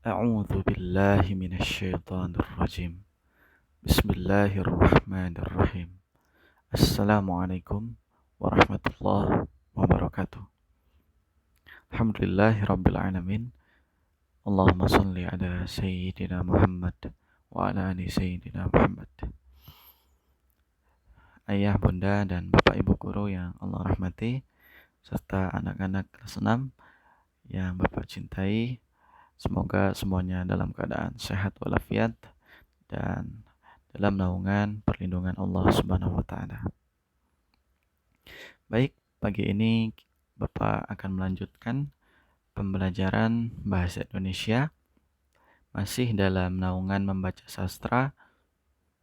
أعوذ بالله من الشيطان الرجيم. بسم الله الرحمن الرحيم. السلام عليكم ورحمة الله وبركاته. الحمد لله رب العالمين. اللهم صل على سيدنا محمد وعلى آل سيدنا Muhammad. Ayah, bunda, dan bapak ibu guru yang Allah rahmati, serta anak-anak kelas 6 yang bapak cintai, semoga semuanya dalam keadaan sehat walafiat dan dalam naungan perlindungan Allah Subhanahu wa taala. Baik, pagi ini Bapak akan melanjutkan pembelajaran bahasa Indonesia masih dalam naungan membaca sastra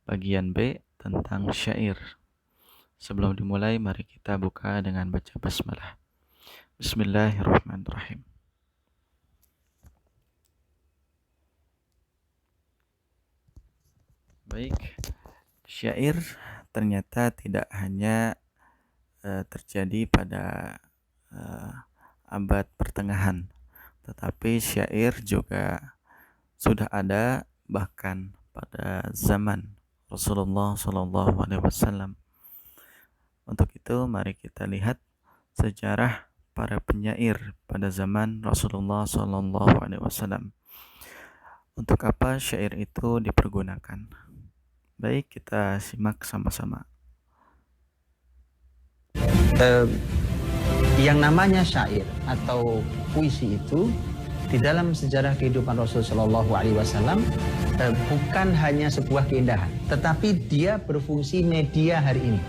bagian B tentang syair. Sebelum dimulai, mari kita buka dengan baca basmalah. Bismillahirrahmanirrahim. Baik, syair ternyata tidak hanya terjadi pada abad pertengahan, tetapi syair juga sudah ada bahkan pada zaman Rasulullah SAW. Untuk itu, mari kita lihat sejarah para penyair pada zaman Rasulullah SAW. Untuk apa syair itu dipergunakan? Baik, kita simak sama-sama. Yang namanya syair atau puisi itu di dalam sejarah kehidupan Rasulullah SAW bukan hanya sebuah keindahan, tetapi dia berfungsi media hari ini.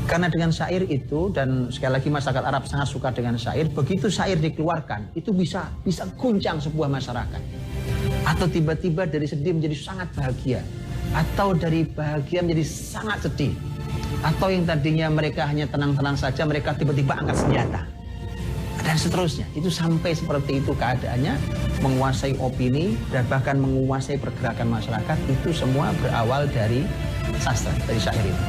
Karena dengan syair itu, dan sekali lagi masyarakat Arab sangat suka dengan syair, begitu syair dikeluarkan itu bisa guncang sebuah masyarakat. Atau tiba-tiba dari sedih menjadi sangat bahagia, atau dari bahagia menjadi sangat sedih, atau yang tadinya mereka hanya tenang-tenang saja, mereka tiba-tiba angkat senjata, dan seterusnya. Itu sampai seperti itu keadaannya, menguasai opini dan bahkan menguasai pergerakan masyarakat. Itu semua berawal dari sastra, dari syair itu.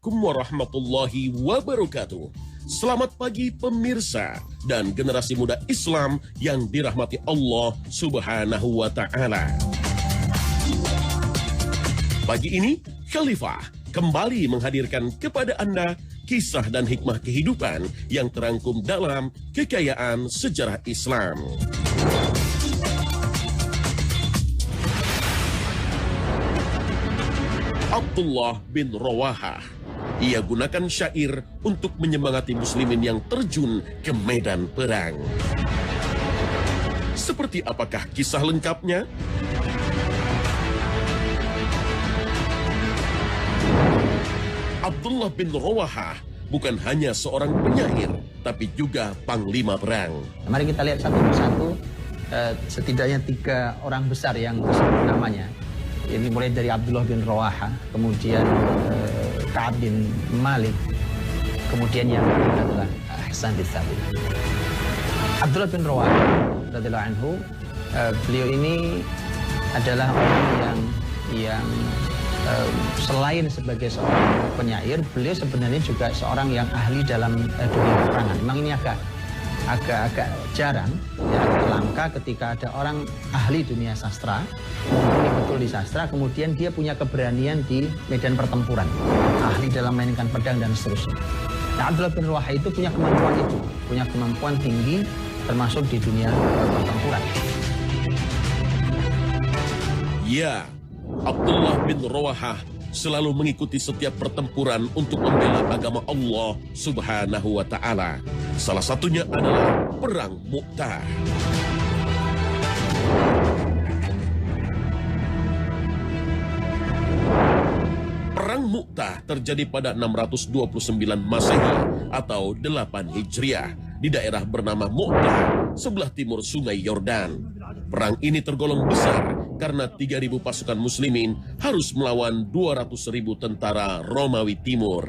Assalamualaikum warahmatullahi wabarakatuh. Selamat pagi pemirsa dan generasi muda Islam yang dirahmati Allah Subhanahu wa taala. Pagi ini Khalifah kembali menghadirkan kepada Anda kisah dan hikmah kehidupan yang terangkum dalam kekayaan sejarah Islam. Abdullah bin Rawahah, ia gunakan syair untuk menyemangati muslimin yang terjun ke medan perang. Seperti apakah kisah lengkapnya? Abdullah bin Rawahah bukan hanya seorang penyair, tapi juga panglima perang. Mari kita lihat satu persatu, setidaknya 3 orang besar yang disebut namanya. Ini mulai dari Abdullah bin Rawahah, kemudian Ka'ab bin Malik, kemudian yang adalah Hasan bin Thabit. Abdullah bin Rawahah radhiyallahu anhu, beliau ini adalah orang yang selain sebagai seorang penyair, beliau sebenarnya juga seorang yang ahli dalam dunia peperangan. Memang ini agak jarang, ya, agak langka ketika ada orang ahli dunia sastra, mumpuni betul di sastra, kemudian dia punya keberanian di medan pertempuran, ahli dalam mainkan pedang dan seterusnya. Nah, Abdullah bin Rawahah itu punya kemampuan itu, punya kemampuan tinggi termasuk di dunia pertempuran. Ya, Abdullah bin Rawahah selalu mengikuti setiap pertempuran untuk membela agama Allah Subhanahu wa taala. Salah satunya adalah Perang Mu'tah. Perang Mu'tah terjadi pada 629 Masehi atau 8 Hijriah di daerah bernama Mu'tah, sebelah timur Sungai Yordan. Perang ini tergolong besar karena 3.000 pasukan muslimin harus melawan 200.000 tentara Romawi Timur.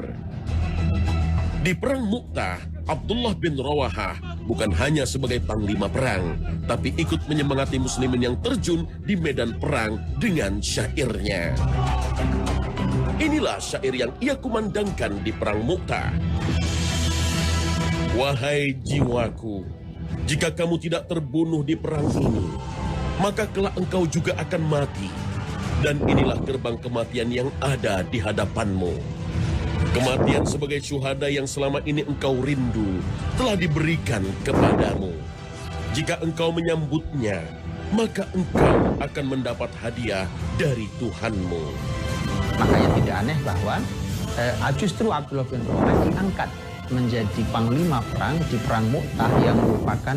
Di Perang Mu'tah, Abdullah bin Rawahah bukan hanya sebagai panglima perang, tapi ikut menyemangati muslimin yang terjun di medan perang dengan syairnya. Inilah syair yang ia kumandangkan di Perang Mu'tah. Wahai jiwaku, jika kamu tidak terbunuh di perang ini, maka kelak engkau juga akan mati. Dan inilah gerbang kematian yang ada di hadapanmu. Kematian sebagai syuhada yang selama ini engkau rindu telah diberikan kepadamu. Jika engkau menyambutnya, maka engkau akan mendapat hadiah dari Tuhanmu. Makanya tidak aneh bahwa justru Abdullah bin Rawahah diangkat menjadi panglima perang di perang Mu'tah yang merupakan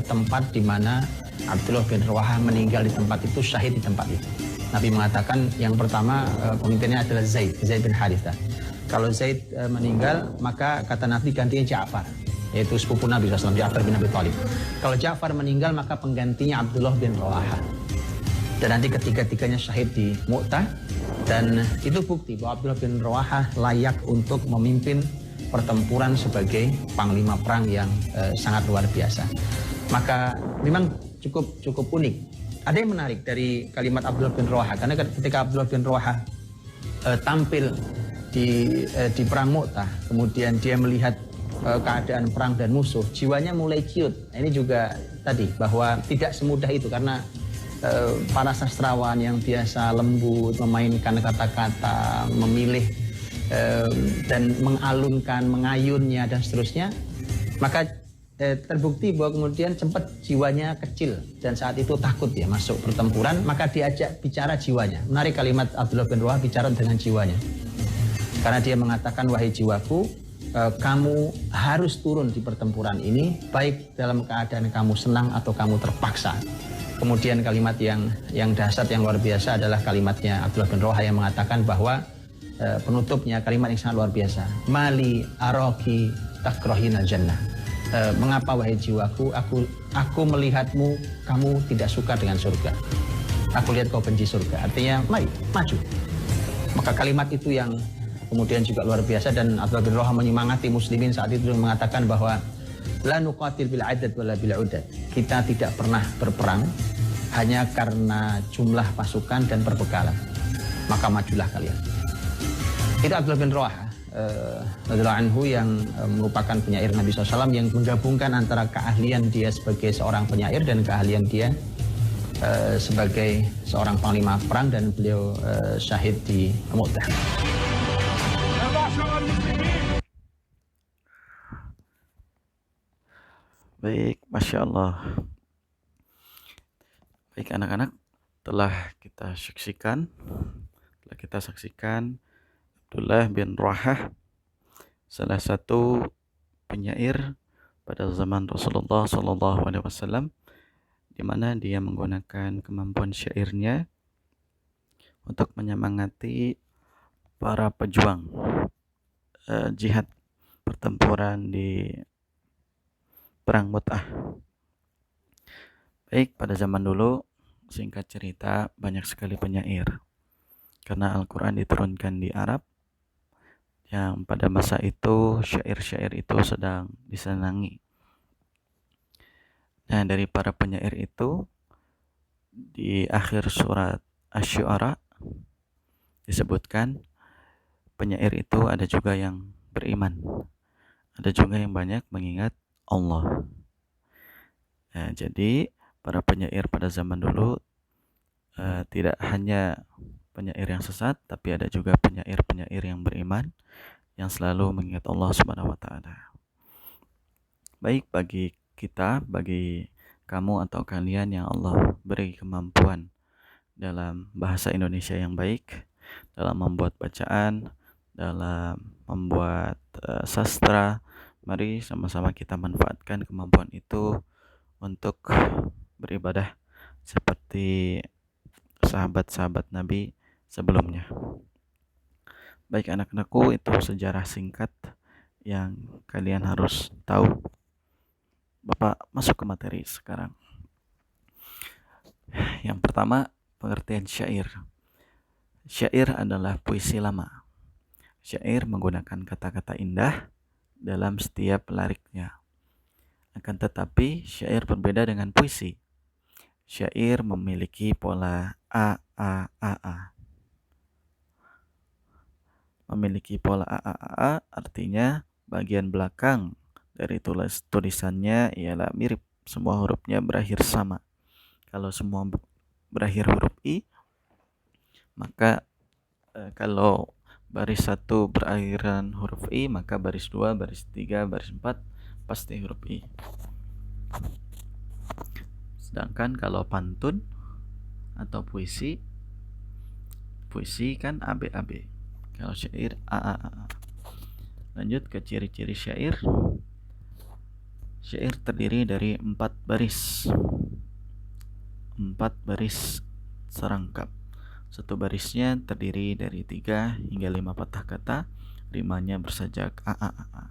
tempat di mana Abdullah bin Rawahah meninggal di tempat itu, syahid di tempat itu. Nabi mengatakan yang pertama pemimpinnya adalah Zaid bin Harithah. Kalau Zaid meninggal, maka kata Nabi gantinya Ja'far, yaitu sepupu Nabi SAW, Ja'far bin Abi Thalib. Kalau Ja'far meninggal, maka penggantinya Abdullah bin Rawahah. Dan nanti ketiga-tiganya syahid di Mu'tah. Dan itu bukti bahwa Abdullah bin Rawahah layak untuk memimpin pertempuran sebagai panglima perang yang sangat luar biasa. Maka memang cukup unik. Ada yang menarik dari kalimat Abdullah bin Rawahah, karena ketika Abdullah bin Rawahah tampil di perang Mu'tah, kemudian dia melihat keadaan perang dan musuh, jiwanya mulai ciut. Ini juga tadi bahwa tidak semudah itu, karena para sastrawan yang biasa lembut, memainkan kata-kata, memilih dan mengalunkan, mengayunnya dan seterusnya, maka terbukti bahwa kemudian sempat jiwanya kecil dan saat itu takut ya masuk pertempuran, maka diajak bicara jiwanya. Menarik kalimat Abdullah bin Rawahah bicara dengan jiwanya, karena dia mengatakan, wahai jiwaku, kamu harus turun di pertempuran ini baik dalam keadaan kamu senang atau kamu terpaksa. Kemudian kalimat yang dahsyat, yang luar biasa adalah kalimatnya Abdullah bin Rawahah yang mengatakan bahwa penutupnya kalimat yang sangat luar biasa. Mali araki takrohina jannah. Mengapa wahai jiwaku, aku melihatmu, kamu tidak suka dengan surga. Aku lihat kau benci surga. Artinya, mari, maju. Maka kalimat itu yang kemudian juga luar biasa, dan Abdullah bin Rawahah menyemangati muslimin saat itu mengatakan bahwa la nuqatil bil adad wala bil udad. Kita tidak pernah berperang hanya karena jumlah pasukan dan perbekalan. Maka majulah kalian. Itu Abdullah bin Rawahah radhiyallahu anhu yang merupakan penyair Nabi SAW, yang menggabungkan antara keahlian dia sebagai seorang penyair dan keahlian dia sebagai seorang panglima perang, dan beliau syahid di Mu'tah. Baik, Masya Allah. Baik anak-anak, telah kita saksikan Abdullah bin Rawahah, salah satu penyair pada zaman Rasulullah SAW, di mana dia menggunakan kemampuan syairnya untuk menyemangati para pejuang jihad pertempuran di perang Mu'tah. Baik, pada zaman dulu, singkat cerita, banyak sekali penyair. Karena Al-Quran diturunkan di Arab, yang pada masa itu syair-syair itu sedang disenangi. Nah, dari para penyair itu, di akhir surat Asy-Syu'ara disebutkan penyair itu ada juga yang beriman, ada juga yang banyak mengingat Allah. Nah, jadi para penyair pada zaman dulu tidak hanya penyair yang sesat, tapi ada juga penyair-penyair yang beriman, yang selalu mengingat Allah Subhanahu wa Ta'ala. Baik, bagi kita, bagi kamu atau kalian yang Allah beri kemampuan dalam bahasa Indonesia yang baik, dalam membuat bacaan, dalam membuat sastra, mari sama-sama kita manfaatkan kemampuan itu untuk beribadah seperti sahabat-sahabat Nabi sebelumnya. Baik anak-anakku, itu sejarah singkat yang kalian harus tahu. Bapak masuk ke materi sekarang. Yang pertama, pengertian syair. Syair adalah puisi lama. Syair menggunakan kata-kata indah dalam setiap liriknya. Akan tetapi, syair berbeda dengan puisi. Syair memiliki pola A. Memiliki pola A, artinya bagian belakang Dari tulisannya ialah mirip, semua hurufnya berakhir sama. Kalau semua berakhir huruf I, maka kalau baris 1 berakhiran huruf I, maka baris 2, baris 3, baris 4 pasti huruf I. Sedangkan kalau pantun atau puisi kan AB. Kalau syair AAA. Lanjut ke ciri-ciri syair. Syair terdiri dari 4 baris. 4 baris serangkap. Satu barisnya terdiri dari 3 hingga 5 patah kata, rimanya bersajak AAA.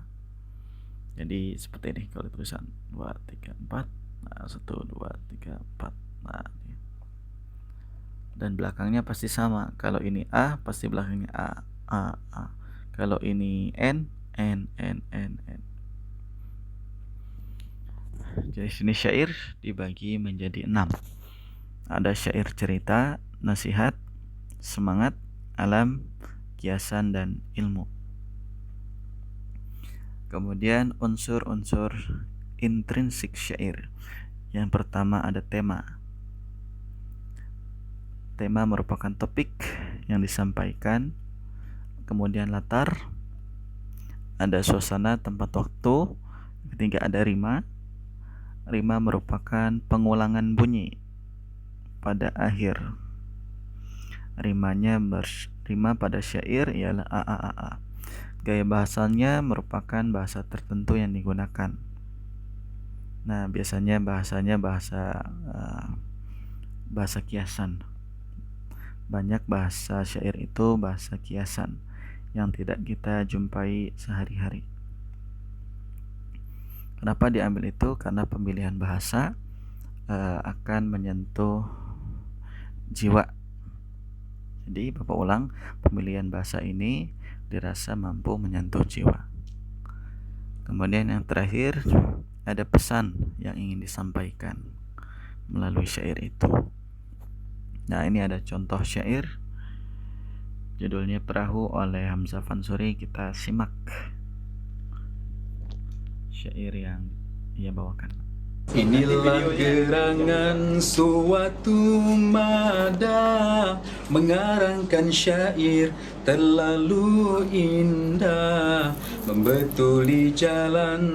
Jadi seperti ini kalau tulisan 2, 3, 4. Nah, 1, 2, 3, 4. Nah, dan belakangnya pasti sama. Kalau ini A, pasti belakangnya A. Kalau ini N. Jadi sini syair dibagi menjadi 6. Ada syair cerita, nasihat, semangat, alam, kiasan, dan ilmu. Kemudian unsur-unsur intrinsik syair. Yang pertama ada tema. Tema merupakan topik yang disampaikan. Kemudian latar, ada suasana, tempat, waktu. Ketiga ada rima. Rima merupakan pengulangan bunyi pada akhir. Rima pada syair ialah a. Gaya bahasanya merupakan bahasa tertentu yang digunakan. Nah, biasanya bahasanya bahasa kiasan. Banyak bahasa syair itu bahasa kiasan yang tidak kita jumpai sehari-hari. Kenapa diambil itu? Karena pemilihan bahasa akan menyentuh jiwa. Jadi Bapak ulang, pemilihan bahasa ini dirasa mampu menyentuh jiwa. Kemudian yang terakhir ada pesan yang ingin disampaikan melalui syair itu. Nah, ini ada contoh syair. Judulnya Perahu oleh Hamzah Fansuri. Kita simak syair yang ia bawakan. Inilah gerangan suatu mada, mengarangkan syair terlalu indah, membetuli jalan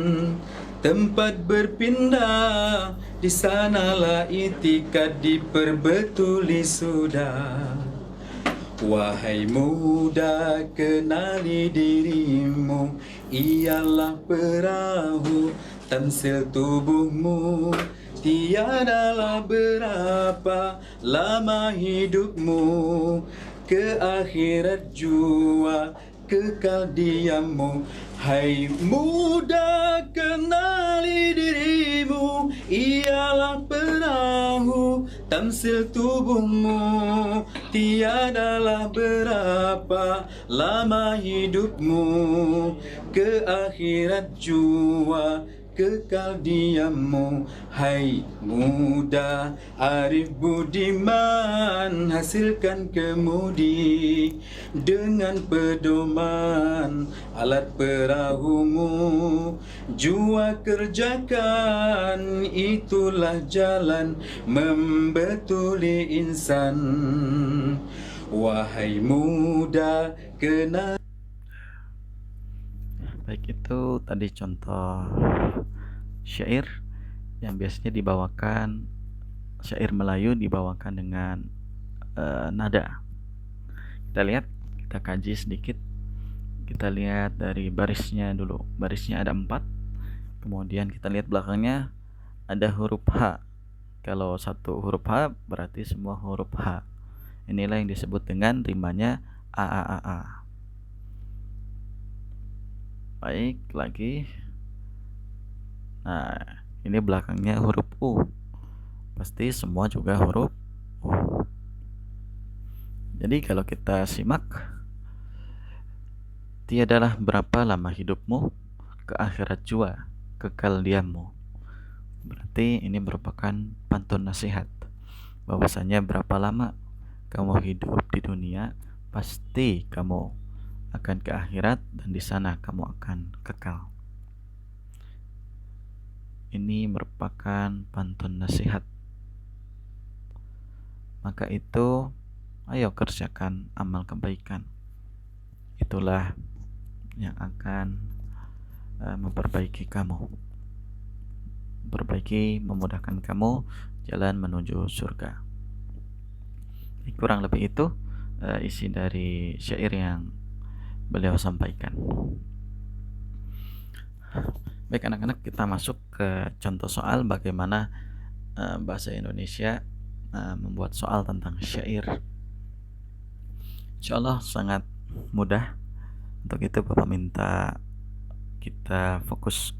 tempat berpindah, di sanalah itikad diperbetuli sudah. Wahai muda, kenali dirimu, ialah perahu tamsil tubuhmu. Tiadalah berapa lama hidupmu, ke akhirat jua kekal diammu. Hai muda, kenali dirimu, ialah perahu tamsil tubuhmu. Tiadalah berapa lama hidupmu, ke akhirat jua kekal diammu. Hai muda, arif budiman, hasilkan kemudi dengan pedoman alat perahumu. Jua kerjakan, itulah jalan membetuli insan. Wahai muda, kenal. Baik, itu tadi contoh syair yang biasanya dibawakan, syair Melayu dibawakan dengan nada. Kita lihat, kita kaji sedikit. Kita lihat dari barisnya dulu. Barisnya ada 4. Kemudian kita lihat belakangnya ada huruf H. Kalau satu huruf H berarti semua huruf H. Inilah yang disebut dengan rimanya a. Baik, lagi. Nah, ini belakangnya huruf U. Pasti semua juga huruf U. Jadi kalau kita simak, tiadalah berapa lama hidupmu, ke akhirat jua kekal diammu. Berarti ini merupakan pantun nasihat, bahwasanya berapa lama kamu hidup di dunia, pasti kamu akan ke akhirat dan di sana kamu akan kekal. ini merupakan pantun nasihat. Maka itu, ayo kerjakan amal kebaikan. Itulah yang akan memperbaiki kamu, memudahkan kamu jalan menuju surga. Kurang lebih itu isi dari syair yang beliau sampaikan. Baik anak-anak, kita masuk ke contoh soal bagaimana bahasa Indonesia membuat soal tentang syair. Insyaallah sangat mudah. Untuk itu Bapak minta kita fokus.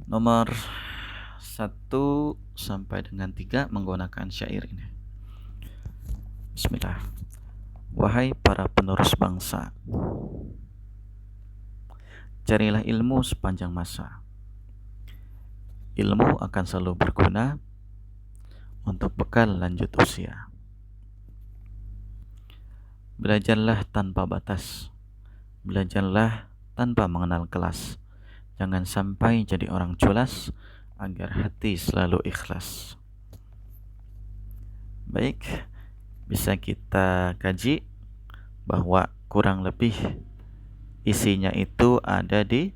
Nomor 1 sampai dengan 3 menggunakan syair ini. Bismillah. Wahai para penerus bangsa, carilah ilmu sepanjang masa. Ilmu akan selalu berguna untuk bekal lanjut usia. Belajarlah tanpa batas. Belajarlah tanpa mengenal kelas. Jangan sampai jadi orang culas, agar hati selalu ikhlas. Baik, bisa kita kaji bahwa kurang lebih isinya itu ada di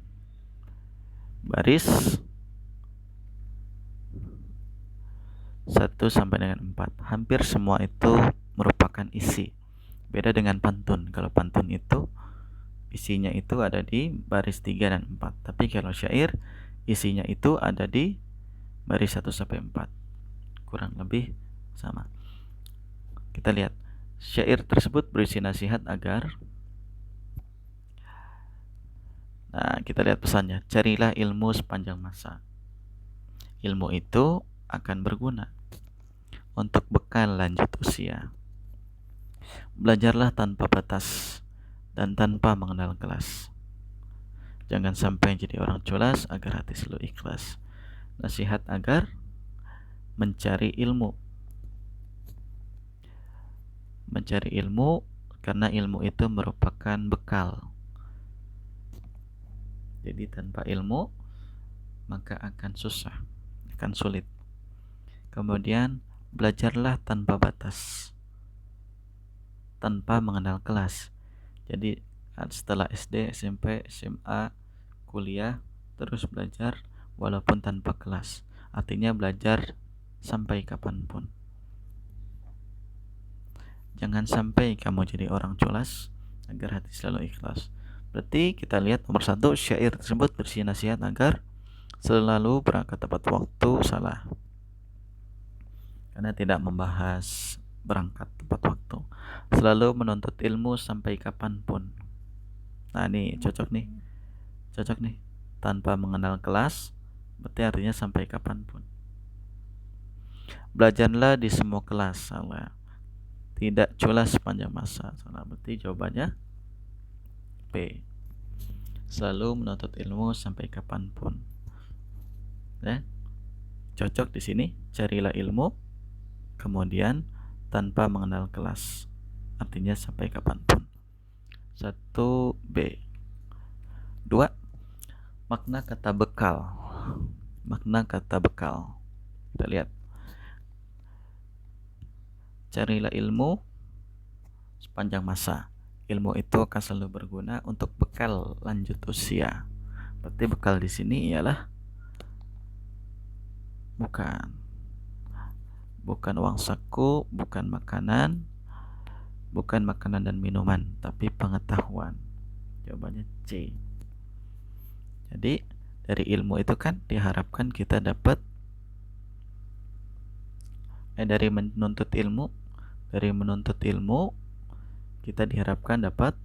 baris 1 sampai dengan 4. Hampir semua itu merupakan isi. Beda dengan pantun. Kalau pantun itu isinya itu ada di baris 3 dan 4. Tapi kalau syair isinya itu ada di baris 1 sampai 4. Kurang lebih sama. Kita lihat. Syair tersebut berisi nasihat agar, nah kita lihat pesannya. Carilah ilmu sepanjang masa. Ilmu itu akan berguna untuk bekal lanjut usia. Belajarlah tanpa batas dan tanpa mengenal kelas. Jangan sampai jadi orang culas, agar hati selalu ikhlas. Nasihat agar mencari ilmu. Mencari ilmu karena ilmu itu merupakan bekal. Jadi tanpa ilmu maka akan susah, akan sulit. Kemudian belajarlah tanpa batas, tanpa mengenal kelas. Jadi setelah SD, SMP, SMA, kuliah terus belajar walaupun tanpa kelas. Artinya belajar sampai kapanpun. Jangan sampai kamu jadi orang culas, agar hati selalu ikhlas. Berarti kita lihat nomor 1, syair tersebut berisi nasihat agar selalu berangkat tepat waktu. Salah, karena tidak membahas berangkat tepat waktu. Selalu menuntut ilmu sampai kapanpun. Nah ini cocok nih. Tanpa mengenal kelas, berarti artinya sampai kapanpun. Belajarlah di semua kelas. Salah. Tidak culas sepanjang masa. Salah, berarti jawabannya B. Selalu menuntut ilmu sampai kapanpun. Ya, cocok di sini. Carilah ilmu, kemudian tanpa mengenal kelas, artinya sampai kapanpun. 1B. 2. Makna kata bekal. Kita lihat. Carilah ilmu sepanjang masa. Ilmu itu akan selalu berguna untuk bekal lanjut usia. Berarti bekal di sini ialah bukan uang saku, bukan makanan dan minuman, tapi pengetahuan. Jawabannya C. Jadi dari ilmu itu kan diharapkan kita dapat dari menuntut ilmu kita diharapkan dapat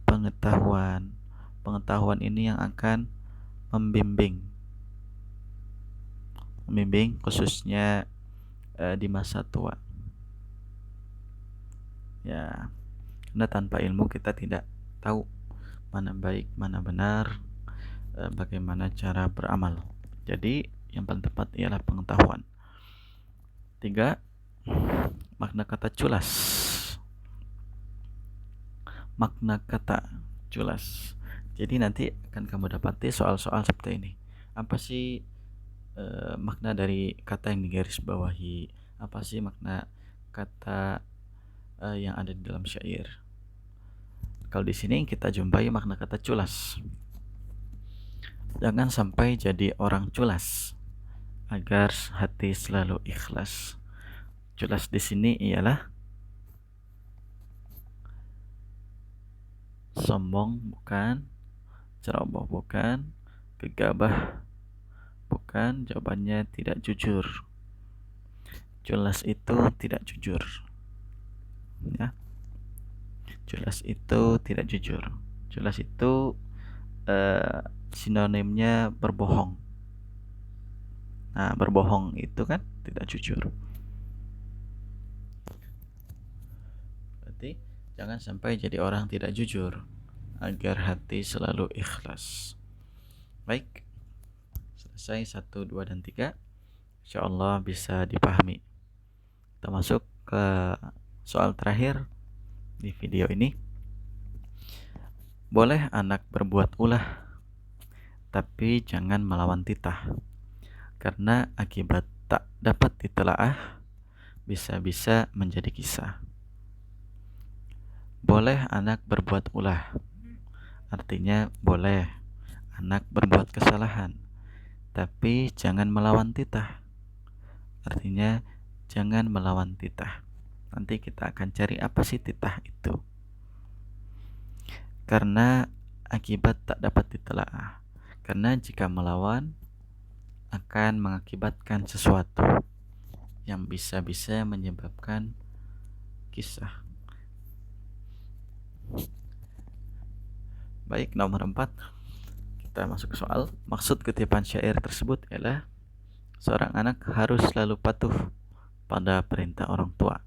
pengetahuan. Pengetahuan ini yang akan membimbing khususnya di masa tua. Ya, karena tanpa ilmu kita tidak tahu mana baik, mana benar, bagaimana cara beramal. Jadi yang paling tepat ialah pengetahuan. 3. Makna kata culas. Jadi nanti akan kamu dapati soal-soal seperti ini. Apa sih makna dari kata yang digarisbawahi? Apa sih makna kata yang ada di dalam syair? Kalau di sini kita jumpai makna kata culas. Jangan sampai jadi orang culas, agar hati selalu ikhlas. Culas di sini ialah sombong bukan, ceroboh bukan, gegabah bukan, jawabannya tidak jujur. Culas itu tidak jujur, ya. Culas itu tidak jujur. Culas itu sinonimnya berbohong. Nah, berbohong itu kan tidak jujur. Berarti jangan sampai jadi orang tidak jujur, agar hati selalu ikhlas. Baik, selesai 1, 2, dan 3. Insyaallah bisa dipahami. Kita masuk ke soal terakhir di video ini. Boleh anak berbuat ulah, tapi jangan melawan titah, karena akibat tak dapat ditelaah bisa-bisa menjadi kisah. Boleh anak berbuat ulah, artinya boleh anak berbuat kesalahan, tapi jangan melawan titah, artinya jangan melawan titah. Nanti kita akan cari apa sih titah itu. Karena akibat tak dapat ditelaah. Karena jika melawan akan mengakibatkan sesuatu yang bisa-bisa menyebabkan kisah. Baik, nomor 4. Kita masuk ke soal. Maksud kutipan syair tersebut ialah seorang anak harus selalu patuh pada perintah orang tua.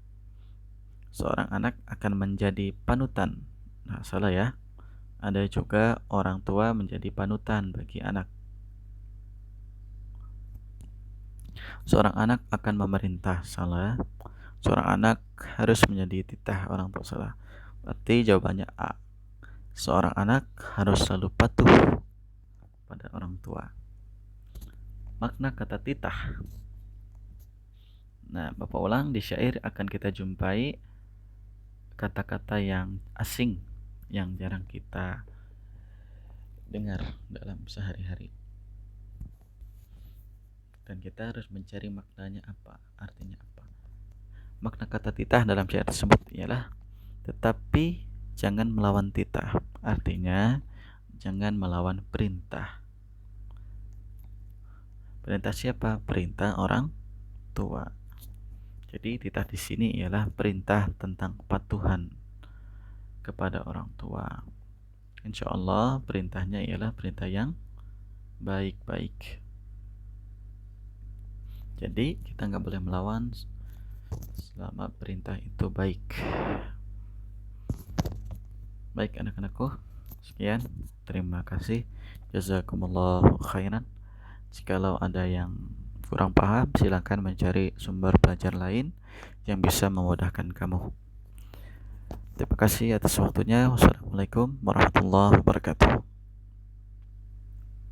Seorang anak akan menjadi panutan. Nah, salah ya. Ada juga orang tua menjadi panutan bagi anak. Seorang anak akan memerintah, salah. Seorang anak harus menjadi titah orang tua, salah. Berarti jawabannya A. Seorang anak harus selalu patuh pada orang tua. Makna kata titah. Nah, Bapak ulang, di syair akan kita jumpai kata-kata yang asing, yang jarang kita dengar dalam sehari-hari. Dan kita harus mencari maknanya apa, artinya apa. Makna kata titah dalam syair tersebut ialah tetapi jangan melawan titah, artinya jangan melawan perintah. Perintah siapa? Perintah orang tua. Jadi titah di sini ialah perintah tentang kepatuhan kepada orang tua. Insya Allah perintahnya ialah perintah yang baik-baik. Jadi kita nggak boleh melawan selama perintah itu baik. Baik anak-anakku, sekian. Terima kasih. Jazakumullahu khairan. Jikalau ada yang kurang paham, silakan mencari sumber belajar lain yang bisa memudahkan kamu. Terima kasih atas waktunya. Wassalamualaikum warahmatullahi wabarakatuh.